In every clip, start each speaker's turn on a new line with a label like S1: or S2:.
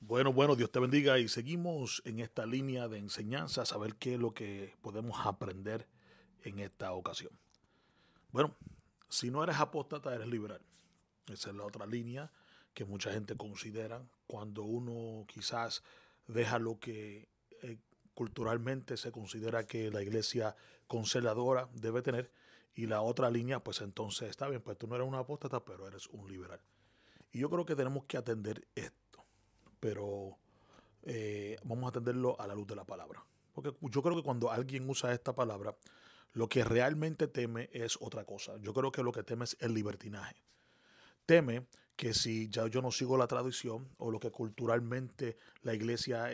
S1: Bueno, Dios te bendiga y seguimos en esta línea de enseñanza, a saber qué es lo que podemos aprender en esta ocasión. Bueno, si no eres apóstata, eres liberal. Esa es la otra línea que mucha gente considera cuando uno quizás deja lo que culturalmente se considera que la iglesia conservadora debe tener y la otra línea, pues entonces está bien, pues tú no eres un apóstata, pero eres un liberal. Y yo creo que tenemos que atender esto, pero vamos a atenderlo a la luz de la palabra. Porque yo creo que cuando alguien usa esta palabra, lo que realmente teme es otra cosa. Yo creo que lo que teme es el libertinaje. Teme que si ya yo no sigo la tradición o lo que culturalmente la iglesia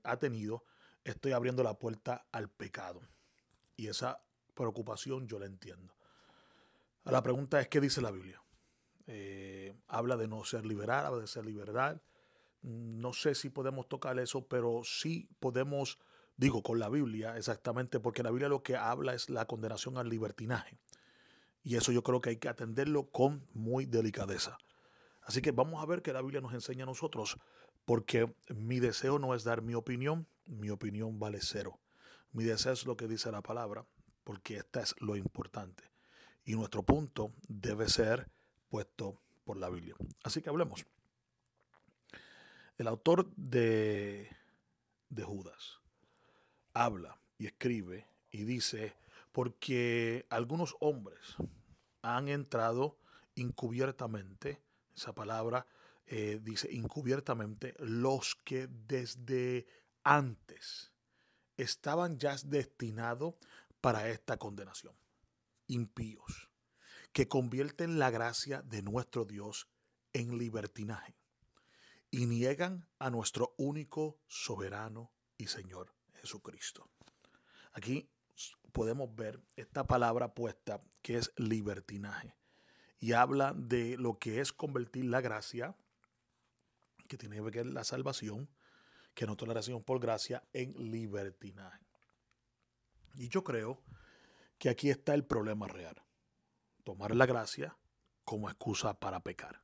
S1: ha tenido, estoy abriendo la puerta al pecado. Y esa preocupación yo la entiendo. La pregunta es, ¿qué dice la Biblia? Habla de no ser liberal, habla de ser liberal. No sé si podemos tocar eso, pero sí podemos, digo, con la Biblia, exactamente, porque la Biblia lo que habla es la condenación al libertinaje. Y eso yo creo que hay que atenderlo con muy delicadeza. Así que vamos a ver qué la Biblia nos enseña a nosotros, porque mi deseo no es dar mi opinión vale cero. Mi deseo es lo que dice la palabra, porque esta es lo importante. Y nuestro punto debe ser puesto por la Biblia. Así que hablemos. El autor de Judas habla y escribe y dice, porque algunos hombres han entrado encubiertamente, esa palabra dice encubiertamente, los que desde antes estaban ya destinados para esta condenación, impíos, que convierten la gracia de nuestro Dios en libertinaje y niegan a nuestro único soberano y Señor Jesucristo. Aquí podemos ver esta palabra puesta que es libertinaje y habla de lo que es convertir la gracia, que tiene que ver la salvación, que no toleración por gracia, en libertinaje. Y yo creo que aquí está el problema real. Tomar la gracia como excusa para pecar.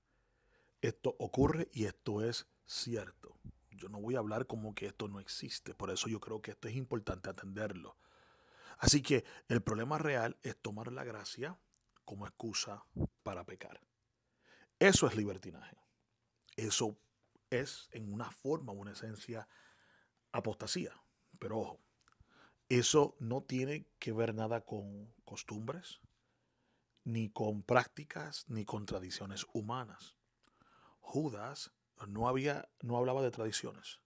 S1: Esto ocurre y esto es cierto. Yo no voy a hablar como que esto no existe, por eso yo creo que esto es importante atenderlo. Así que el problema real es tomar la gracia como excusa para pecar. Eso es libertinaje. Eso es en una forma, una esencia, apostasía. Pero ojo, eso no tiene que ver nada con costumbres, ni con prácticas, ni con tradiciones humanas. Judas no hablaba de tradiciones.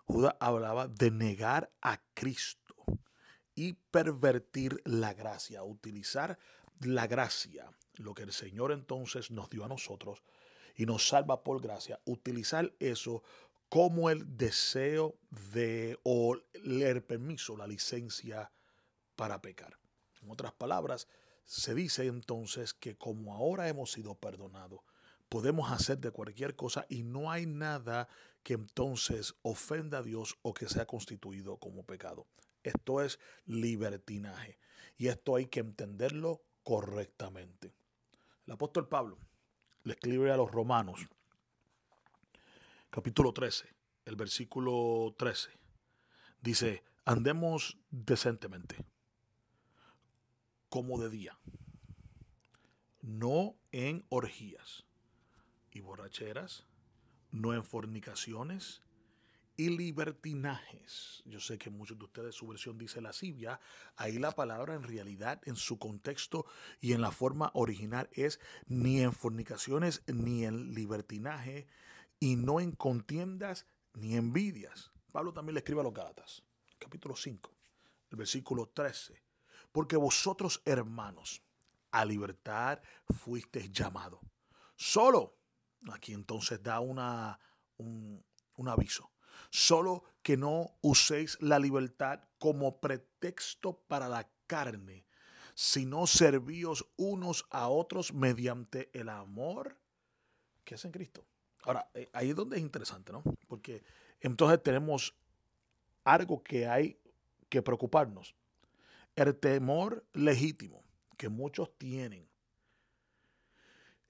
S1: Judas hablaba de negar a Cristo y pervertir la gracia, utilizar la gracia, lo que el Señor entonces nos dio a nosotros y nos salva por gracia, utilizar eso como el deseo de o el permiso, la licencia para pecar. En otras palabras, se dice entonces que como ahora hemos sido perdonados, podemos hacer de cualquier cosa y no hay nada que entonces ofenda a Dios o que sea constituido como pecado. Esto es libertinaje y esto hay que entenderlo correctamente. El apóstol Pablo le escribe a los romanos, capítulo 13, el versículo 13, dice, andemos decentemente, como de día, no en orgías y borracheras, no en fornicaciones y libertinajes. Yo sé que muchos de ustedes su versión dice lascivia. Ahí la palabra en realidad en su contexto y en la forma original es ni en fornicaciones ni en libertinaje y no en contiendas ni envidias. Pablo también le escribe a los Gálatas, capítulo 5, el versículo 13. Porque vosotros, hermanos, a libertad fuisteis llamados. Solo, aquí entonces da un aviso. Solo que no uséis la libertad como pretexto para la carne, sino servíos unos a otros mediante el amor que es en Cristo. Ahora, ahí es donde es interesante, ¿no? Porque entonces tenemos algo que hay que preocuparnos. El temor legítimo que muchos tienen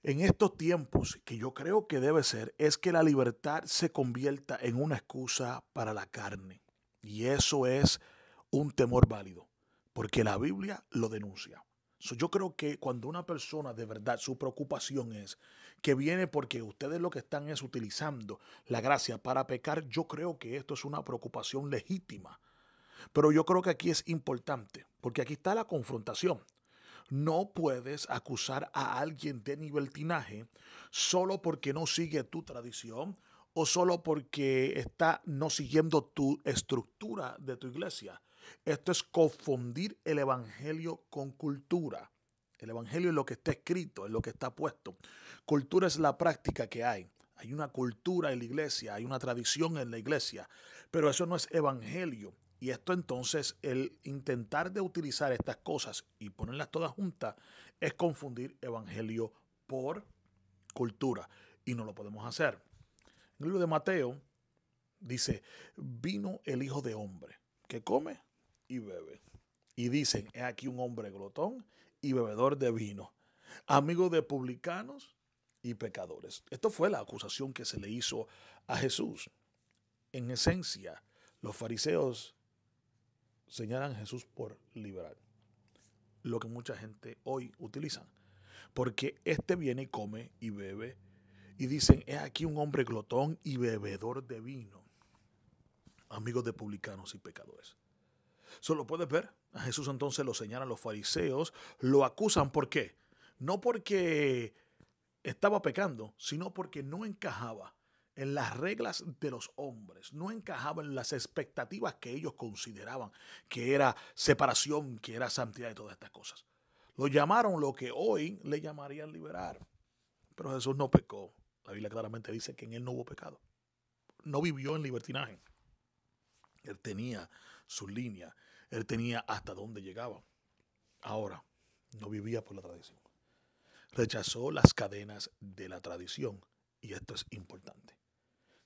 S1: en estos tiempos, que yo creo que debe ser, es que la libertad se convierta en una excusa para la carne. Y eso es un temor válido, porque la Biblia lo denuncia. Yo creo que cuando una persona de verdad su preocupación es que viene porque ustedes lo que están es utilizando la gracia para pecar, yo creo que esto es una preocupación legítima. Pero yo creo que aquí es importante, porque aquí está la confrontación. No puedes acusar a alguien de libertinaje solo porque no sigue tu tradición o solo porque está no siguiendo tu estructura de tu iglesia. Esto es confundir el evangelio con cultura. El evangelio es lo que está escrito, es lo que está puesto. Cultura es la práctica que hay. Hay una cultura en la iglesia, hay una tradición en la iglesia, pero eso no es evangelio. Y esto entonces, el intentar de utilizar estas cosas y ponerlas todas juntas, es confundir evangelio por cultura. Y no lo podemos hacer. En el libro de Mateo dice, vino el Hijo de Hombre, que come y bebe. Y dicen, he aquí un hombre glotón y bebedor de vino, amigo de publicanos y pecadores. Esto fue la acusación que se le hizo a Jesús. En esencia, los fariseos señalan a Jesús por liberal, lo que mucha gente hoy utiliza, porque este viene y come y bebe y dicen, es aquí un hombre glotón y bebedor de vino, amigos de publicanos y pecadores. Solo puedes ver, a Jesús entonces lo señalan los fariseos, lo acusan, ¿por qué? No porque estaba pecando, sino porque no encajaba en las reglas de los hombres, no encajaba en las expectativas que ellos consideraban que era separación, que era santidad y todas estas cosas. Lo llamaron lo que hoy le llamarían liberar, pero Jesús no pecó. La Biblia claramente dice que en él no hubo pecado. No vivió en libertinaje. Él tenía su línea, él tenía hasta dónde llegaba. Ahora, no vivía por la tradición. Rechazó las cadenas de la tradición, y esto es importante.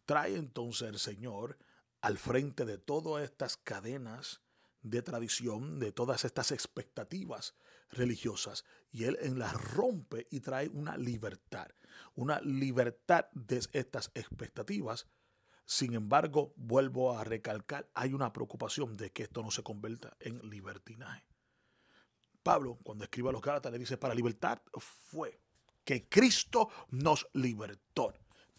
S1: Trae entonces el Señor al frente de todas estas cadenas de tradición, de todas estas expectativas religiosas, y Él las rompe y trae una libertad de estas expectativas. Sin embargo, vuelvo a recalcar, hay una preocupación de que esto no se convierta en libertinaje. Pablo, cuando escribe a los Gálatas, le dice, para libertad fue que Cristo nos libertó.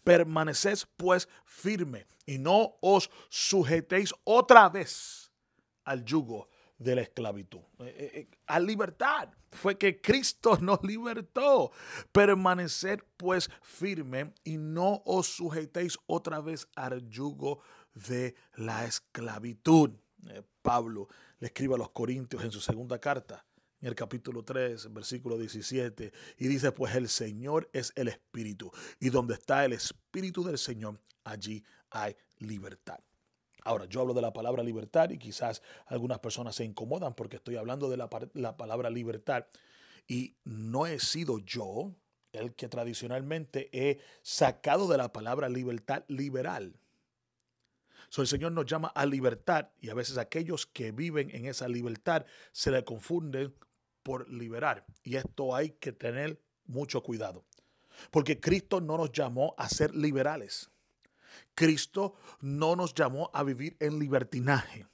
S1: Permaneced pues firme y no os sujetéis otra vez al yugo de la esclavitud. A libertad fue que Cristo nos libertó. Permaneced pues firme y no os sujetéis otra vez al yugo de la esclavitud. Pablo le escribe a los Corintios en su segunda carta, en el capítulo 3, versículo 17, y dice, pues el Señor es el Espíritu, y donde está el Espíritu del Señor, allí hay libertad. Ahora, yo hablo de la palabra libertad y quizás algunas personas se incomodan porque estoy hablando de la palabra libertad, y no he sido yo el que tradicionalmente he sacado de la palabra libertad liberal. El Señor nos llama a libertad, y a veces aquellos que viven en esa libertad se le confunden por liberar. Y esto hay que tener mucho cuidado, porque Cristo no nos llamó a ser liberales. Cristo no nos llamó a vivir en libertinaje.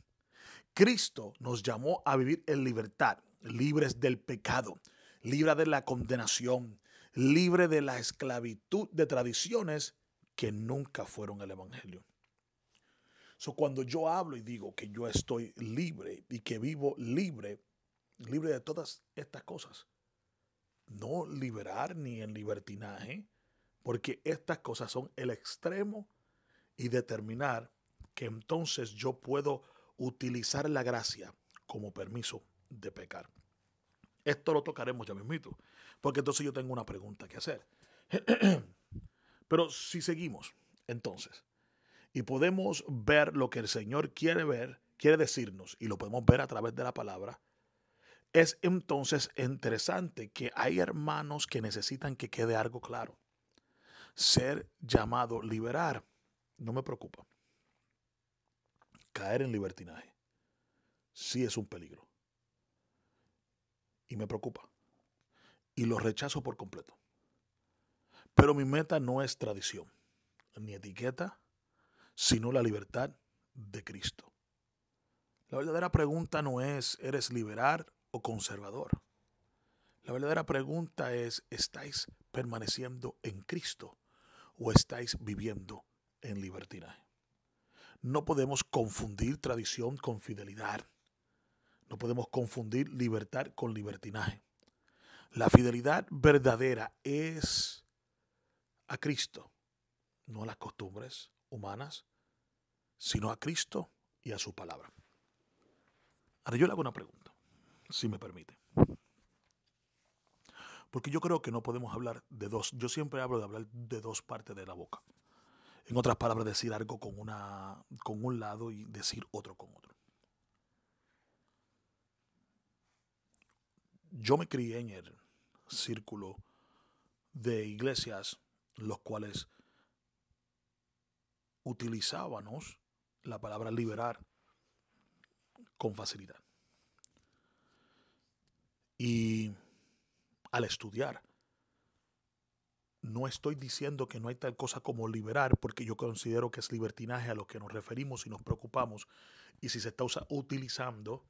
S1: Cristo nos llamó a vivir en libertad, libres del pecado, libres de la condenación, libres de la esclavitud de tradiciones que nunca fueron el evangelio. Cuando yo hablo y digo que yo estoy libre y que vivo libre de todas estas cosas, no liberar ni en libertinaje, porque estas cosas son el extremo, y determinar que entonces yo puedo utilizar la gracia como permiso de pecar. Esto lo tocaremos ya mismito, porque entonces yo tengo una pregunta que hacer. Pero si seguimos, entonces, y podemos ver lo que el Señor quiere decirnos, y lo podemos ver a través de la palabra, es entonces interesante que hay hermanos que necesitan que quede algo claro. Ser llamado liberar no me preocupa. Caer en libertinaje sí es un peligro. Y me preocupa. Y lo rechazo por completo. Pero mi meta no es tradición, ni etiqueta, sino la libertad de Cristo. La verdadera pregunta no es, ¿eres liberal o conservador? La verdadera pregunta es, ¿estáis permaneciendo en Cristo o estáis viviendo en libertinaje? No podemos confundir tradición con fidelidad. No podemos confundir libertad con libertinaje. La fidelidad verdadera es a Cristo, no a las costumbres humanas, sino a Cristo y a su palabra. Ahora yo le hago una pregunta, si me permite. Porque yo creo que no podemos hablar de dos. Yo siempre hablo de hablar de dos partes de la boca. En otras palabras, decir algo con un lado y decir otro con otro. Yo me crié en el círculo de iglesias los cuales utilizábamos la palabra liberar con facilidad. Y al estudiar, no estoy diciendo que no hay tal cosa como liberar, porque yo considero que es libertinaje a lo que nos referimos y nos preocupamos. Y si se está utilizando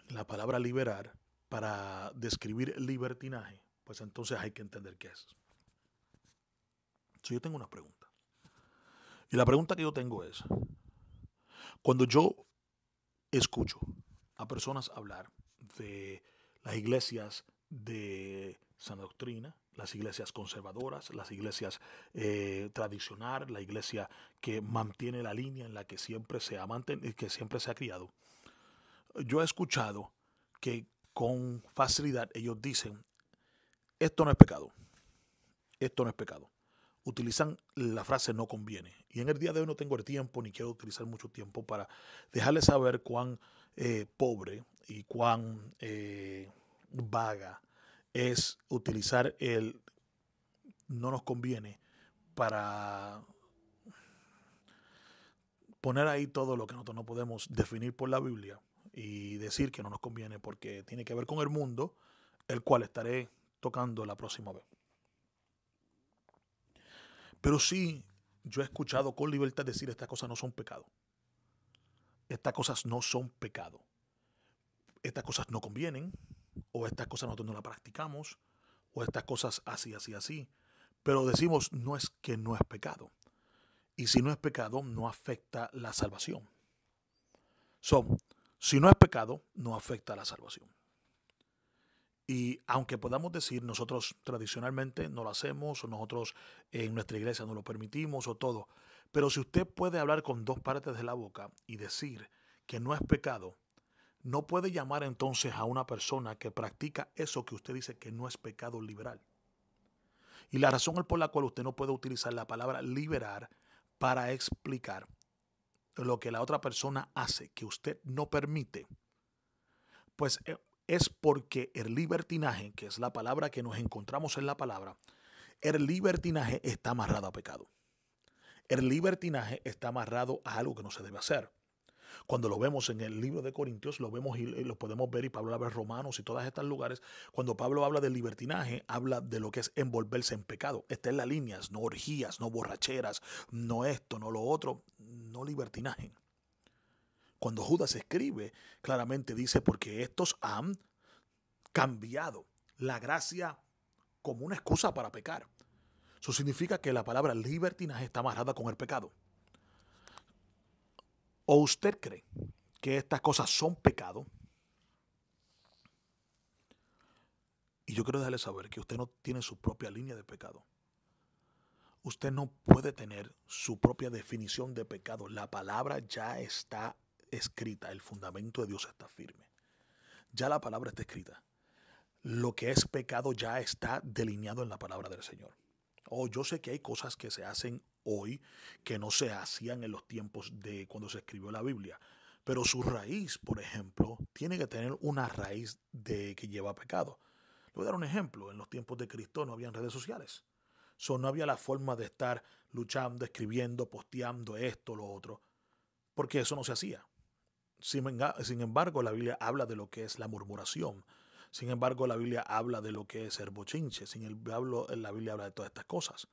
S1: la palabra liberar para describir libertinaje, pues entonces hay que entender qué es. Yo tengo una pregunta. Y la pregunta que yo tengo es, cuando yo escucho a personas hablar de las iglesias de sana doctrina, las iglesias conservadoras, las iglesias tradicionales, la iglesia que mantiene la línea en la que siempre se ha criado, yo he escuchado que con facilidad ellos dicen, esto no es pecado, esto no es pecado. Utilizan la frase no conviene. Y en el día de hoy no tengo el tiempo, ni quiero utilizar mucho tiempo para dejarles saber cuán pobre y cuán vaga es utilizar el no nos conviene para poner ahí todo lo que nosotros no podemos definir por la Biblia y decir que no nos conviene porque tiene que ver con el mundo, el cual estaré tocando la próxima vez. Pero sí, yo he escuchado con libertad decir estas cosas no son pecado. Estas cosas no son pecado. Estas cosas no convienen, o estas cosas nosotros no las practicamos, o estas cosas así, así, así. Pero decimos, no es que no es pecado. Y si no es pecado, no afecta la salvación. Si no es pecado, no afecta la salvación. Y aunque podamos decir, nosotros tradicionalmente no lo hacemos, o nosotros en nuestra iglesia no lo permitimos, o todo. Pero si usted puede hablar con dos partes de la boca y decir que no es pecado, no puede llamar entonces a una persona que practica eso que usted dice que no es pecado liberal. Y la razón por la cual usted no puede utilizar la palabra liberar para explicar lo que la otra persona hace que usted no permite, pues es porque el libertinaje, que es la palabra que nos encontramos en la palabra, el libertinaje está amarrado a pecado. El libertinaje está amarrado a algo que no se debe hacer. Cuando lo vemos en el libro de Corintios, lo vemos y lo podemos ver, y Pablo habla de Romanos y todos estos lugares. Cuando Pablo habla del libertinaje, habla de lo que es envolverse en pecado. Está en las líneas, no orgías, no borracheras, no esto, no lo otro, no libertinaje. Cuando Judas escribe, claramente dice, porque estos han cambiado la gracia como una excusa para pecar. Eso significa que la palabra libertinaje está amarrada con el pecado. ¿O usted cree que estas cosas son pecado? Y yo quiero dejarle saber que usted no tiene su propia línea de pecado. Usted no puede tener su propia definición de pecado. La palabra ya está escrita. El fundamento de Dios está firme. Ya la palabra está escrita. Lo que es pecado ya está delineado en la palabra del Señor. Yo sé que hay cosas que se hacen hoy que no se hacían en los tiempos de cuando se escribió la Biblia. Pero su raíz, por ejemplo, tiene que tener una raíz de que lleva a pecado. Le voy a dar un ejemplo. En los tiempos de Cristo no habían redes sociales. No había la forma de estar luchando, escribiendo, posteando esto, lo otro. Porque eso no se hacía. Sin embargo, la Biblia habla de lo que es la murmuración, Sin embargo, la Biblia habla de lo que es ser bochinche. La Biblia habla de todas estas cosas.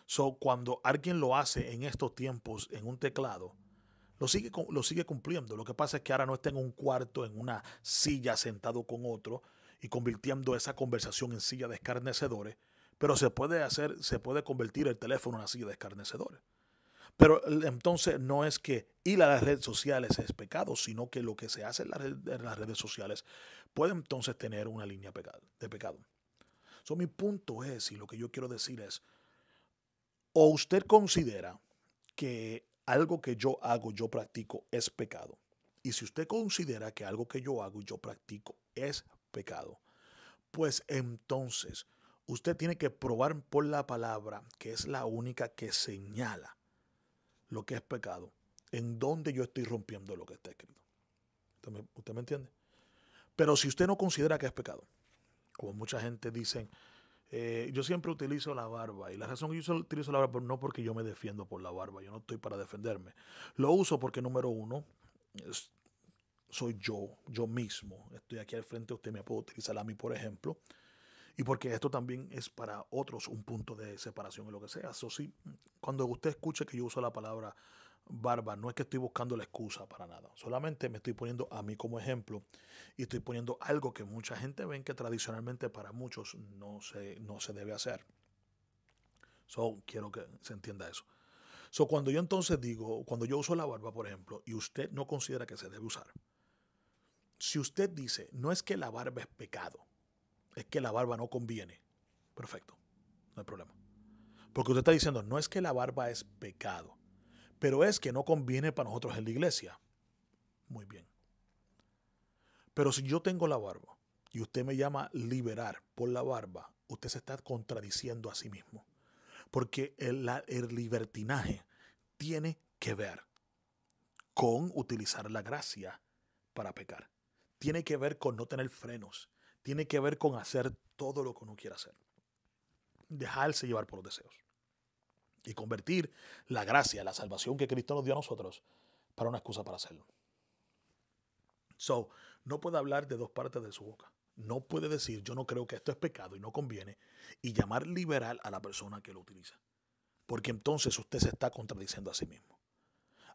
S1: So, cuando alguien lo hace en estos tiempos en un teclado, lo sigue cumpliendo. Lo que pasa es que ahora no está en un cuarto, en una silla sentado con otro y convirtiendo esa conversación en silla de escarnecedores, pero se puede convertir el teléfono en una silla de escarnecedores. Pero entonces no es que ir a las redes sociales es pecado, sino que lo que se hace en las redes sociales puede entonces tener una línea de pecado. So, mi punto es, y lo que yo quiero decir es, o usted considera que algo que yo hago, yo practico, es pecado. Y si usted considera que algo que yo hago y yo practico es pecado, pues entonces usted tiene que probar por la palabra, que es la única que señala lo que es pecado, en donde yo estoy rompiendo lo que está escrito. ¿Usted me entiende? Pero si usted no considera que es pecado, como mucha gente dice, yo siempre utilizo la barba, y la razón que yo utilizo la barba no porque yo me defiendo por la barba, yo no estoy para defenderme. Lo uso porque, número uno, soy yo mismo. Estoy aquí al frente, usted me puede utilizar a mí, por ejemplo, y porque esto también es para otros un punto de separación en lo que sea. Eso sí, cuando usted escuche que yo uso la palabra barba, no es que estoy buscando la excusa para nada. Solamente me estoy poniendo a mí como ejemplo y estoy poniendo algo que mucha gente ve que tradicionalmente para muchos no se debe hacer. Quiero que se entienda eso. Cuando yo entonces digo, cuando yo uso la barba, por ejemplo, y usted no considera que se debe usar, si usted dice, no es que la barba es pecado, es que la barba no conviene, perfecto, no hay problema. Porque usted está diciendo, no es que la barba es pecado, pero es que no conviene para nosotros en la iglesia. Muy bien. Pero si yo tengo la barba y usted me llama liberar por la barba, usted se está contradiciendo a sí mismo. Porque el libertinaje tiene que ver con utilizar la gracia para pecar. Tiene que ver con no tener frenos. Tiene que ver con hacer todo lo que uno quiera hacer. Dejarse llevar por los deseos. Y convertir la gracia, la salvación que Cristo nos dio a nosotros, para una excusa para hacerlo. No puede hablar de dos partes de su boca. No puede decir, yo no creo que esto es pecado y no conviene, y llamar liberal a la persona que lo utiliza. Porque entonces usted se está contradiciendo a sí mismo.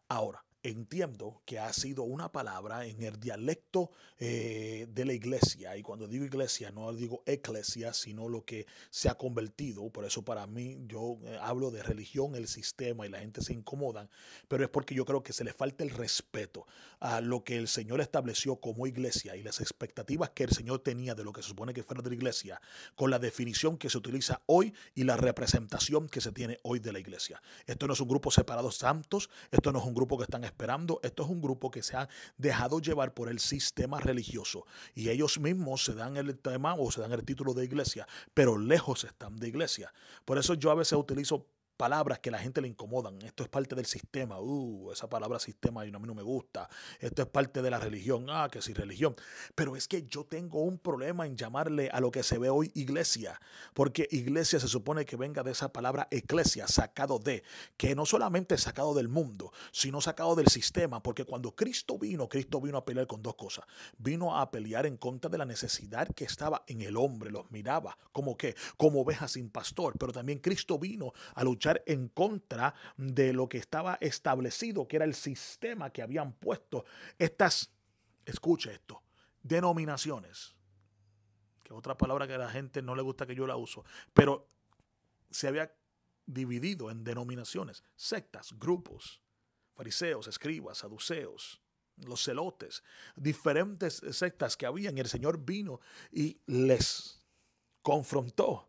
S1: Ahora, entiendo que ha sido una palabra en el dialecto de la iglesia, y cuando digo iglesia no digo eclesia, sino lo que se ha convertido. Por eso para mí yo hablo de religión, el sistema, y la gente se incomoda, pero es porque yo creo que se le falta el respeto a lo que el Señor estableció como iglesia y las expectativas que el Señor tenía de lo que se supone que fuera de la iglesia, con la definición que se utiliza hoy y la representación que se tiene hoy de la iglesia. Esto no es un grupo separado santos, esto no es un grupo que están esperando, esto es un grupo que se ha dejado llevar por el sistema religioso, y ellos mismos se dan el tema o se dan el título de iglesia, pero lejos están de iglesia. Por eso yo a veces utilizo palabras que a la gente le incomodan. Esto es parte del sistema. Esa palabra sistema a mí no me gusta. Esto es parte de la religión. Que sí, religión. Pero es que yo tengo un problema en llamarle a lo que se ve hoy iglesia. Porque iglesia se supone que venga de esa palabra eclesia, sacado de, que no solamente es sacado del mundo, sino sacado del sistema. Porque cuando Cristo vino a pelear con dos cosas. Vino a pelear en contra de la necesidad que estaba en el hombre. Los miraba como ovejas sin pastor. Pero también Cristo vino a luchar en contra de lo que estaba establecido, que era el sistema que habían puesto escuche esto, denominaciones, que es otra palabra que a la gente no le gusta que yo la uso, pero se había dividido en denominaciones, sectas, grupos, fariseos, escribas, saduceos, los celotes, diferentes sectas que habían, y el Señor vino y les confrontó.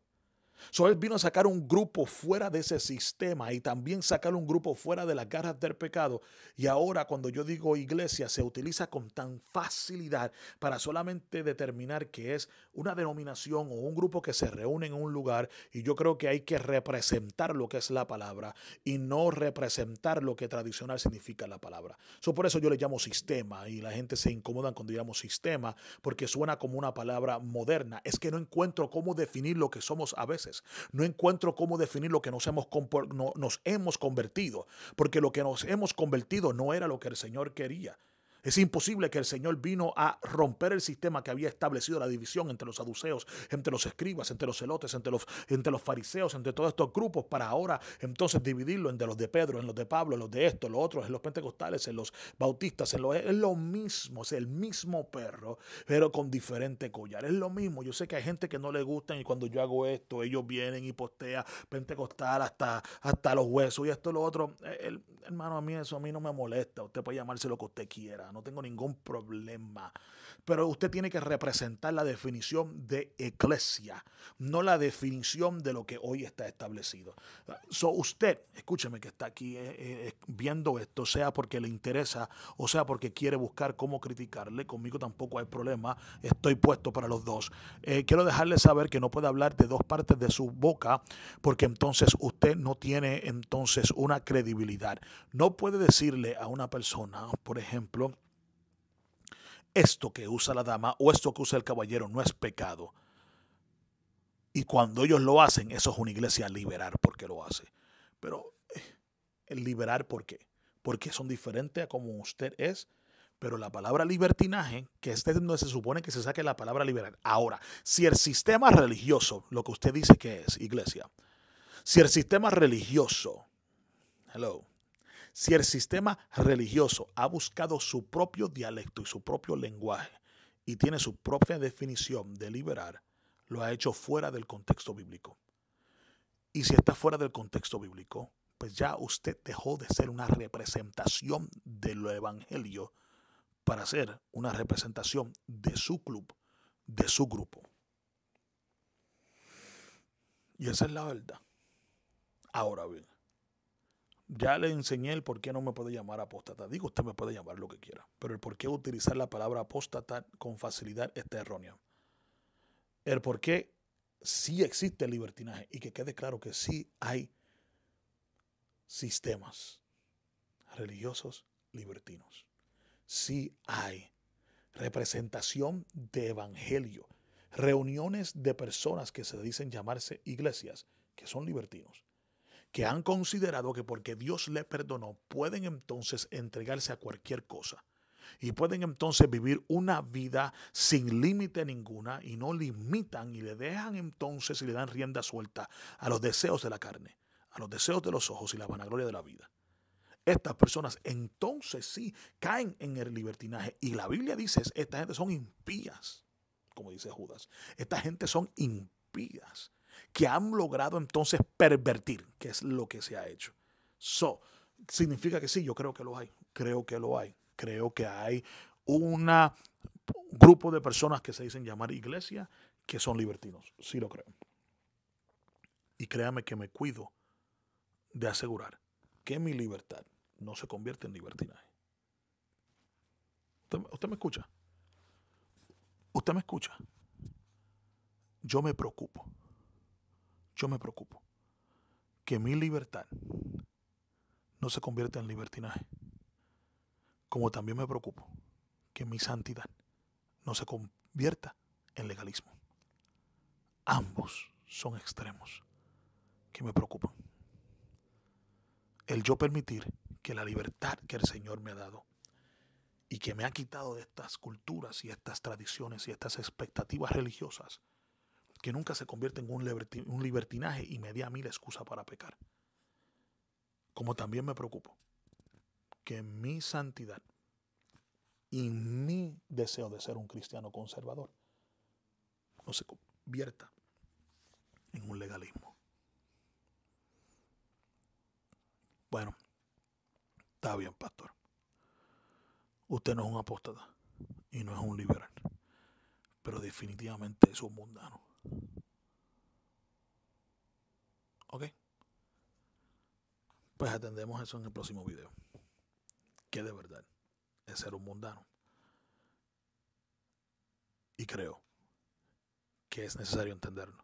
S1: Él vino a sacar un grupo fuera de ese sistema y también sacar un grupo fuera de las garras del pecado. Y ahora cuando yo digo iglesia se utiliza con tan facilidad para solamente determinar que es una denominación o un grupo que se reúne en un lugar, y yo creo que hay que representar lo que es la palabra y no representar lo que tradicional significa la palabra. Por eso yo le llamo sistema, y la gente se incomoda cuando digamos sistema porque suena como una palabra moderna. Es que no encuentro cómo definir lo que somos a veces. No encuentro cómo definir lo que nos hemos convertido, porque lo que nos hemos convertido no era lo que el Señor quería. Es imposible que el Señor vino a romper el sistema que había establecido la división entre los saduceos, entre los escribas, entre los celotes, entre los fariseos, entre todos estos grupos, para ahora entonces dividirlo entre los de Pedro, en los de Pablo, en los de esto, en los otros, en los pentecostales, en los bautistas, es lo mismo, es el mismo perro, pero con diferente collar. Es lo mismo. Yo sé que hay gente que no le gusta y cuando yo hago esto, ellos vienen y postean pentecostal hasta los huesos y esto, lo otro. Hermano, a mí eso a mí no me molesta. Usted puede llamarse lo que usted quiera. No tengo ningún problema. Pero usted tiene que representar la definición de eclesia, no la definición de lo que hoy está establecido. Usted, escúcheme que está aquí viendo esto, sea porque le interesa o sea porque quiere buscar cómo criticarle, conmigo tampoco hay problema, estoy puesto para los dos. Quiero dejarle saber que no puede hablar de dos partes de su boca porque entonces usted no tiene entonces una credibilidad. No puede decirle a una persona, por ejemplo, esto que usa la dama o esto que usa el caballero no es pecado. Y cuando ellos lo hacen, eso es una iglesia liberal porque lo hace. Pero el liberal, ¿por qué? Porque son diferentes a como usted es. Pero la palabra libertinaje, que este no se supone que se saque la palabra liberal. Ahora, si el sistema religioso, lo que usted dice que es, iglesia, si el sistema religioso, si el sistema religioso ha buscado su propio dialecto y su propio lenguaje y tiene su propia definición de liberar, lo ha hecho fuera del contexto bíblico. Y si está fuera del contexto bíblico, pues ya usted dejó de ser una representación del evangelio para ser una representación de su club, de su grupo. Y esa es la verdad. Ahora bien, ya le enseñé el por qué no me puede llamar apóstata. Digo, usted me puede llamar lo que quiera, pero el por qué utilizar la palabra apóstata con facilidad está erróneo. El por qué sí existe el libertinaje y que quede claro que sí hay sistemas religiosos libertinos. Sí hay representación de evangelio, reuniones de personas que se dicen llamarse iglesias, que son libertinos, que han considerado que porque Dios les perdonó, pueden entonces entregarse a cualquier cosa. Y pueden entonces vivir una vida sin límite ninguna y no limitan y le dejan entonces y le dan rienda suelta a los deseos de la carne, a los deseos de los ojos y la vanagloria de la vida. Estas personas entonces sí caen en el libertinaje. Y la Biblia dice, esta gente son impías, como dice Judas. Esta gente son impías que han logrado entonces pervertir, que es lo que se ha hecho. Significa que sí, yo creo que lo hay. Creo que lo hay. Creo que hay un grupo de personas que se dicen llamar iglesia que son libertinos. Sí lo creo. Y créame que me cuido de asegurar que mi libertad no se convierte en libertinaje. ¿Usted me escucha? ¿Usted me escucha? Yo me preocupo que mi libertad no se convierta en libertinaje. Como también me preocupo que mi santidad no se convierta en legalismo. Ambos son extremos que me preocupan. El yo permitir que la libertad que el Señor me ha dado y que me ha quitado de estas culturas y estas tradiciones y estas expectativas religiosas que nunca se convierten en un libertinaje y me dé a mí la excusa para pecar. Como también me preocupo que mi santidad y mi deseo de ser un cristiano conservador no se convierta en un legalismo. Bueno, está bien, pastor. Usted no es un apóstata y no es un liberal, pero definitivamente es un mundano. ¿Ok? Pues atendemos eso en el próximo video. Que de verdad es ser un mundano. Y creo que es necesario entenderlo.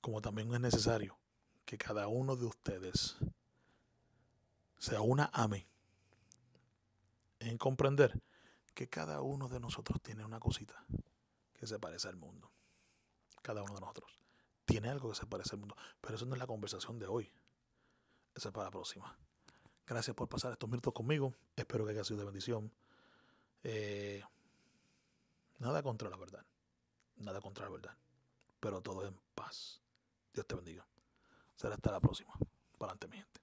S1: Como también es necesario que cada uno de ustedes se una a mí en comprender que cada uno de nosotros tiene una cosita que se parece al mundo. Cada uno de nosotros tiene algo que se parece al mundo. Pero eso no es la conversación de hoy. Esa es para la próxima. Gracias por pasar estos minutos conmigo. Espero que haya sido de bendición. Nada contra la verdad. Nada contra la verdad. Pero todo en paz. Dios te bendiga. Será hasta la próxima. Para adelante, mi gente.